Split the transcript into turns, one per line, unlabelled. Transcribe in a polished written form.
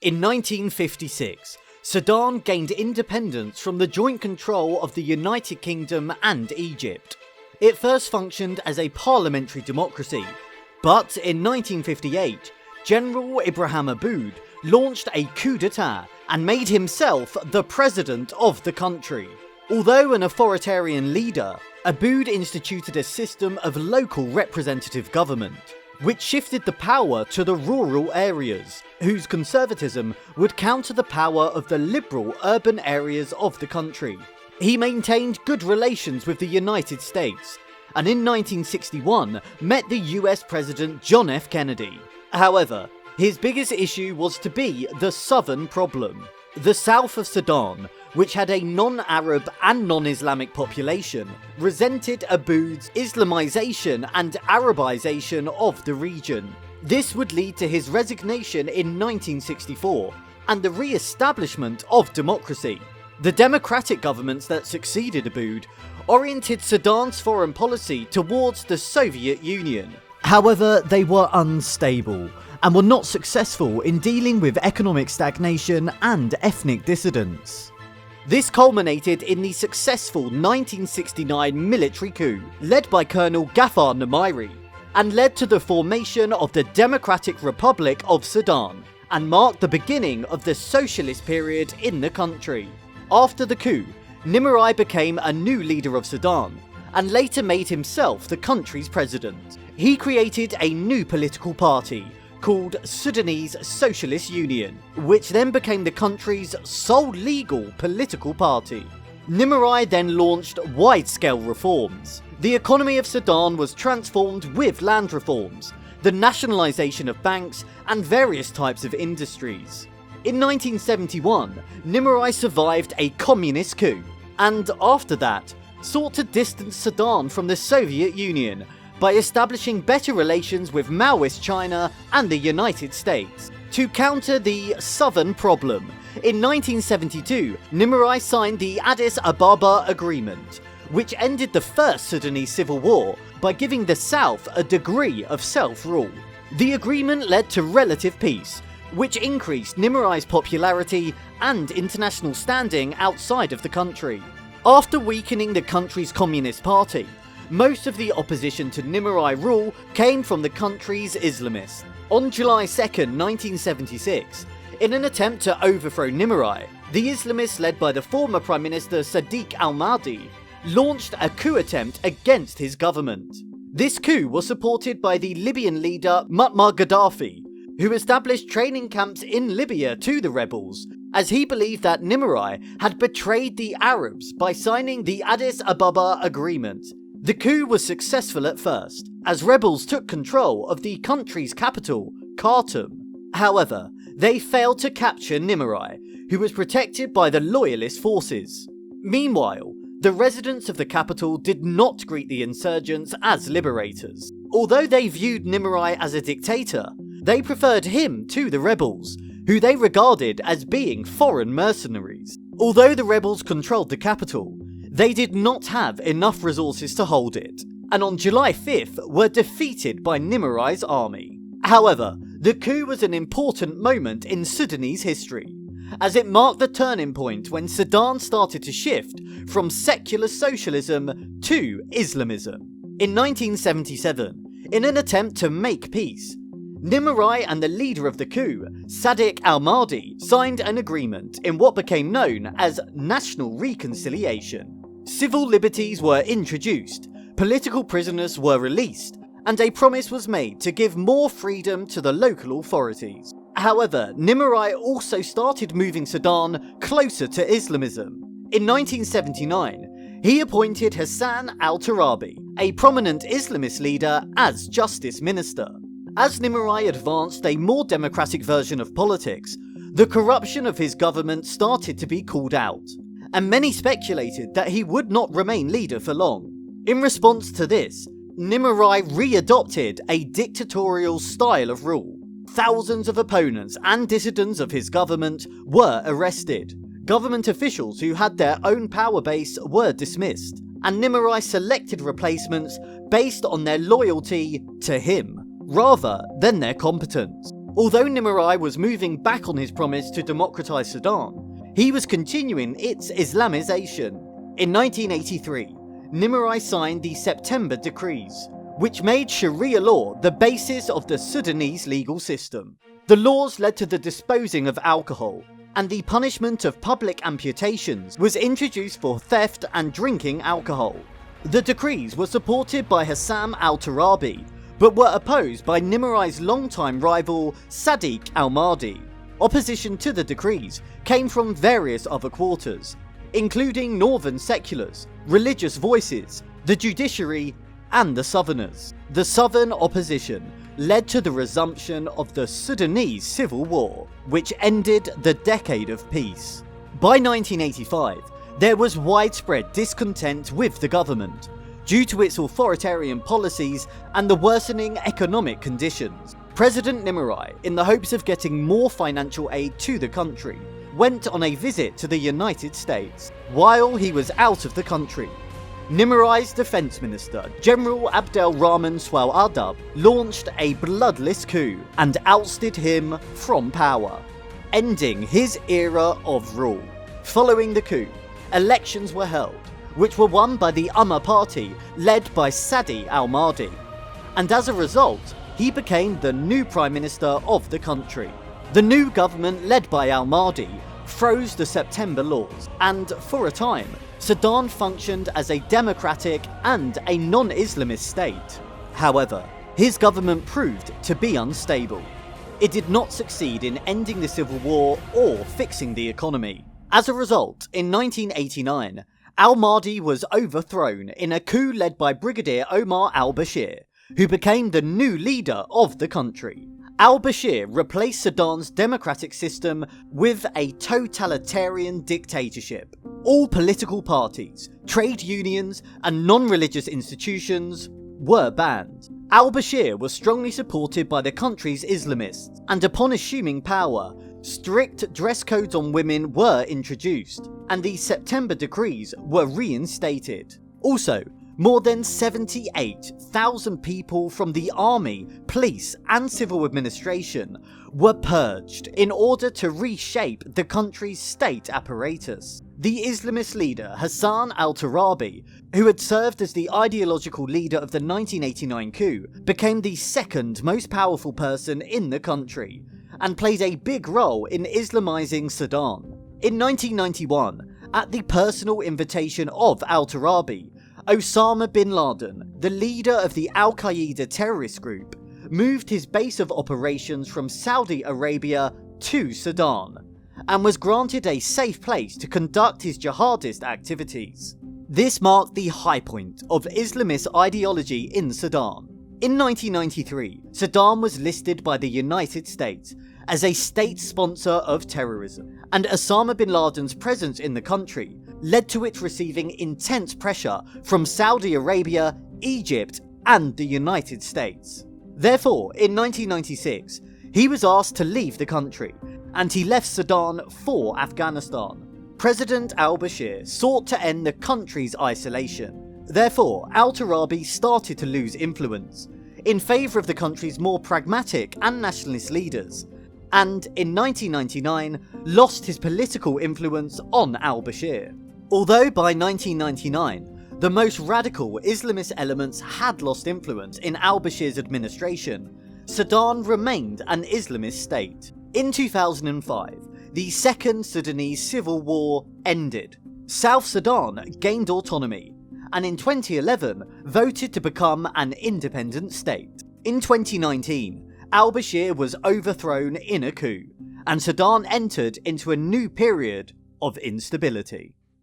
In 1956, Sudan gained independence from the joint control of the United Kingdom and Egypt. It first functioned as a parliamentary democracy, but in 1958, General Ibrahim Aboud launched a coup d'etat and made himself the president of the country. Although an authoritarian leader, Aboud instituted a system of local representative government, which shifted the power to the rural areas, whose conservatism would counter the power of the liberal urban areas of the country. He maintained good relations with the United States, and in 1961 met the US President John F. Kennedy. However, his biggest issue was to be the southern problem. The south of Sudan, which had a non-Arab and non-Islamic population, resented Aboud's Islamization and Arabization of the region. This would lead to his resignation in 1964 and the re-establishment of democracy. The democratic governments that succeeded Aboud oriented Sudan's foreign policy towards the Soviet Union. However, they were unstable and were not successful in dealing with economic stagnation and ethnic dissidence. This culminated in the successful 1969 military coup led by Colonel Ghaffar Namairi and led to the formation of the Democratic Republic of Sudan and marked the beginning of the socialist period in the country. After the coup, Namairi became a new leader of Sudan and later made himself the country's president. He created a new political party called Sudanese Socialist Union, which then became the country's sole legal political party. Namairi then launched wide-scale reforms. The economy of Sudan was transformed with land reforms, the nationalisation of banks, and various types of industries. In 1971, Namairi survived a communist coup, and after that, sought to distance Sudan from the Soviet Union by establishing better relations with Maoist China and the United States. To counter the southern problem, in 1972, Namairi signed the Addis Ababa Agreement, which ended the First Sudanese Civil War by giving the South a degree of self-rule. The agreement led to relative peace, which increased Namairi's popularity and international standing outside of the country. After weakening the country's Communist Party, most of the opposition to Namairi rule came from the country's Islamists. On July 2nd, 1976, in an attempt to overthrow Namairi, the Islamists led by the former Prime Minister Sadiq al-Mahdi launched a coup attempt against his government. This coup was supported by the Libyan leader Muammar Gaddafi, who established training camps in Libya to the rebels, as he believed that Namairi had betrayed the Arabs by signing the Addis Ababa Agreement. The coup was successful at first, as rebels took control of the country's capital, Khartoum. However, they failed to capture Namairi, who was protected by the loyalist forces. Meanwhile, the residents of the capital did not greet the insurgents as liberators. Although they viewed Namairi as a dictator, they preferred him to the rebels, who they regarded as being foreign mercenaries. Although the rebels controlled the capital, they did not have enough resources to hold it, and on July 5th were defeated by Namairi's army. However, the coup was an important moment in Sudanese history, as it marked the turning point when Sudan started to shift from secular socialism to Islamism. In 1977, in an attempt to make peace, Namairi and the leader of the coup, Sadiq al-Mahdi, signed an agreement in what became known as National Reconciliation. Civil liberties were introduced, political prisoners were released, and a promise was made to give more freedom to the local authorities. However, Namairi also started moving Sudan closer to Islamism. In 1979, he appointed Hassan al-Turabi, a prominent Islamist leader, as justice minister. As Namairi advanced a more democratic version of politics, the corruption of his government started to be called out, and many speculated that he would not remain leader for long. In response to this, Namairi re-adopted a dictatorial style of rule. Thousands of opponents and dissidents of his government were arrested. Government officials who had their own power base were dismissed, and Namairi selected replacements based on their loyalty to him, rather than their competence. Although Nimri was moving back on his promise to democratise Sudan, he was continuing its Islamization. In 1983, Nimri signed the September Decrees, which made Sharia law the basis of the Sudanese legal system. The laws led to the disposing of alcohol, and the punishment of public amputations was introduced for theft and drinking alcohol. The decrees were supported by Hassam al-Turabi, but were opposed by Nimri's longtime rival Sadiq al-Mahdi. Opposition to the decrees came from various other quarters, including northern seculars, religious voices, the judiciary, and the Southerners. The Southern opposition led to the resumption of the Sudanese Civil War, which ended the decade of peace. By 1985, there was widespread discontent with the government, due to its authoritarian policies and the worsening economic conditions. President Nimri, in the hopes of getting more financial aid to the country, went on a visit to the United States. While he was out of the country, Nimri's defense minister, General Abdelrahman Swal-Ardab, launched a bloodless coup and ousted him from power, ending his era of rule. Following the coup, elections were held, which were won by the Umma party led by Sadi al-Mahdi, and as a result, he became the new prime minister of the country. The new government led by al-Mahdi froze the September laws, and for a time, Sudan functioned as a democratic and a non-Islamist state. However, his government proved to be unstable. It did not succeed in ending the civil war or fixing the economy. As a result, in 1989, al-Mahdi was overthrown in a coup led by Brigadier Omar al-Bashir, who became the new leader of the country. Al-Bashir replaced Sudan's democratic system with a totalitarian dictatorship. All political parties, trade unions, and non-religious institutions were banned. Al-Bashir was strongly supported by the country's Islamists, and upon assuming power, strict dress codes on women were introduced, and the September decrees were reinstated. Also, more than 78,000 people from the army, police, and civil administration were purged in order to reshape the country's state apparatus. The Islamist leader Hassan al-Turabi, who had served as the ideological leader of the 1989 coup, became the second most powerful person in the country, and played a big role in Islamizing Sudan. In 1991, at the personal invitation of al-Turabi, Osama bin Laden, the leader of the Al-Qaeda terrorist group, moved his base of operations from Saudi Arabia to Sudan, and was granted a safe place to conduct his jihadist activities. This marked the high point of Islamist ideology in Sudan. In 1993, Sudan was listed by the United States as a state sponsor of terrorism, and Osama bin Laden's presence in the country led to it receiving intense pressure from Saudi Arabia, Egypt, and the United States. Therefore, in 1996, he was asked to leave the country, and he left Sudan for Afghanistan. President al-Bashir sought to end the country's isolation. Therefore, al-Turabi started to lose influence, in favour of the country's more pragmatic and nationalist leaders, and in 1999 lost his political influence on al-Bashir. Although by 1999, the most radical Islamist elements had lost influence in al-Bashir's administration, Sudan remained an Islamist state. In 2005, the Second Sudanese Civil War ended. South Sudan gained autonomy, and in 2011 voted to become an independent state. In 2019, al-Bashir was overthrown in a coup, and Sudan entered into a new period of instability.